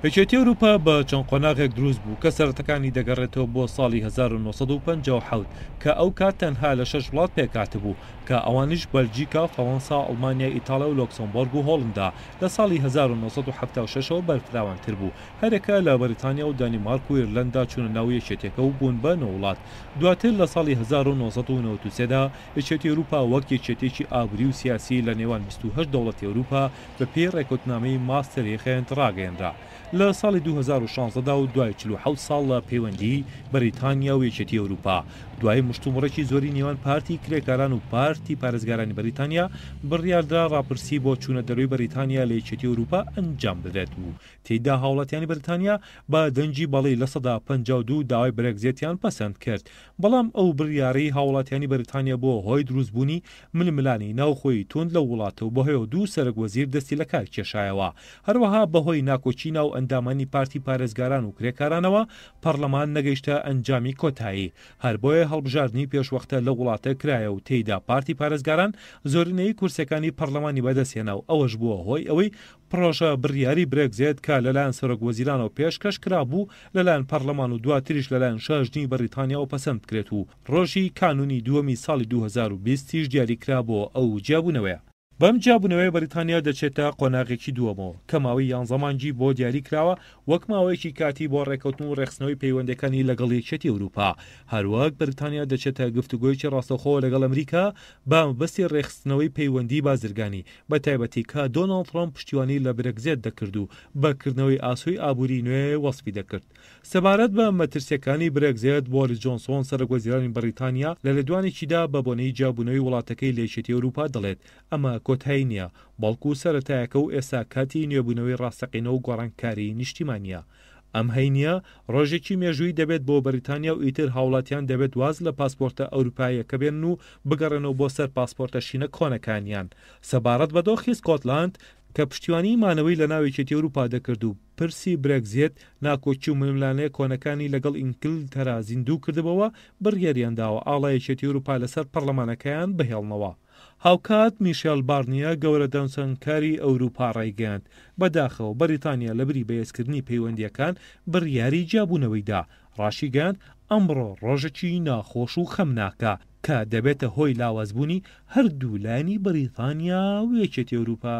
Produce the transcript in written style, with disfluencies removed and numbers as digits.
یەکێتی ئەوروپا بە چەند قۆناغێک دروست بوو کە سەرەتەکانی دەگەڕێتەوە بۆ ساڵی 1957 کە ئەو کات تەنها لە 6 وڵات پێکات بوو کە ئەوانش بەلجیکا، فەڕەنسا، ئەڵمانیا، ئیتاڵیا و لۆکسەمبۆرگ و هۆڵندا لە ساڵی 1976ەوە بەرفراوانتر بوو. هەرێکە لە بەریتانیا و دانیمارک و ئیرلەندا چوونە ناو یەکێتیەکە و بوون بە نەوڵات. دواتر لە ساڵی 1993دا یەکێتی ئەوروپا وەک یەکێتێکی ئابووری و سیاسی لە نێوان 28 دەوڵەتی ئەوروپا بە پێی ڕێکوتنامەی ماستەریخێنت ڕاگەیەنرا. لە ساڵی 2016دا و دوای 47 ساڵ لە پەیوەندی بەریتانیا و یەکێتی ئەوروپا دوای مشتومڕێکی زۆری نێوان پارتی کرێکاران و پارتی پارێزگارانی بەریتانیا بڕیاردرا ڕاپرسی بۆ چوونە دەروی بەریتانیا لە یەکێتی ئەوروپا ئەنجام بدرێت و تێیدا هاوڵاتیانی بەریتانیا بە دەنجی بەڵی لە سەدا 52 داوای برێگزێتیان پەسەند کرد. بەڵام ئەو بڕیارەی هاوڵاتیانی بەریتانیا بۆ هۆی دروستبوونی ململانی ناوخۆی تند لە وڵاتە و بەهۆیەوە دوو سەرۆکوەزیر دەستی لە کار کێشایەوە. هەروەها بەهۆی ناکۆچی ناو ئەندامانی پارتی پارێزگاران و کرێکارانەوە پەرلەمان نەگەیشتە ئەنجامی کۆتایی. هەر بۆیە هەڵبژاردننی پێشوەختە لە وڵاتە کرایە و تێیدا پارتی پارێزگاران زۆرینەی کورسەکانی پەرلەمانی بەدەستێنا و ئەوەش بووە هۆی ئەوەی پرۆژە بڕیاری برێگزێت کە لەلایەن سەرۆکوەزیرانەوە پێشکەش کرابوو لەلایەن پەرلەمان و دواتریش لەلایەن شاژنی بەریتانیاەوە پەسەند بکرێت و ڕۆژی کانونی دووەمی ساڵی 2020 دیاریکرا بۆ ئەو جیابوونەوەیە. بەم جیابوونەوەی بەریتانیا دەچێتە قۆناغێکی دووەمەوە کە ماوەی 11 مانگی بۆ دیاری کراوە وەک ماوەیەکی کاتی بۆ ڕێکەوتن و ڕێخستنەوەی پەیوەندەکانی لەگەڵ یەکێتی ئەوروپا. هەروەک بەریتانیا دەچێتە گفتوگۆیەکی ڕاستەوخۆ لەگەڵ ئەمریکا بە مەبەستی ڕێخستنەوەی پەیوەندی بازرگانی بە تایبەتی کە دۆناڵد ترامپ پشتیوانی لە برێگزێت دەکرد و بەکردنەوەی ئاسووی ئابووری نوێ وەسفی دەکرد. سەبارەت بە مەترسیەکانی برێگزێت بۆریس جۆنسۆن سەرۆکوەزیرانی بەریتانیا لە لێدوانێکیدا بە بۆنەی جیابوونەوەی وڵاتەکەی لە یەکێتی ئەوروپا دەڵێت ئەمە کۆتایی نییە بەڵکو سەرەتایەکە و ئێستا کاتی نوێبوونەوەی ڕاستەقینەوە و گۆڕانکاری نیشتیمانیە. ئەم هەینیە ڕۆژێکی مێژووی دەبێت بۆ بەریتانیا و ئیتر هاوڵاتیان دەبێت واز لە پاسپۆرتە ئەوروپاییەکە بێن و بگەڕێنەوە بۆ سەر پاسپۆرتە شینە کۆنەکانیان. سەبارەت بە دۆخی سکۆتلاند کە پشتیوانی مانەوەی لە ناو یەکێتی ئەوروپا دەکرد و پرسی برێگزێت ناکۆچی و ململانەیە کۆنەکانی لەگەڵ ئینگلتەرا زیندوو کردبەوە بڕیاریان داوە ئاڵای یەکێتی ئەوروپا لەسەر پەرلەمانەکەیان بهێڵنەوە. هاوکات میشێل بارنیە گەورە دەنووسەنکاری ئەوروپا ڕایگەیاند بەداخەوە بەریتانیا لەبری بەهێزکردنی پەیوەندیەکان بڕیاری جیابوونەوەیدا. ڕاشیگەاند ئەمڕۆ ڕۆژێکی ناخۆش و خەمناکە کە دەبێتە هۆی لاوازبوونی هەردوو لایانی بەریتانیا و یەکێتی ئەوروپا.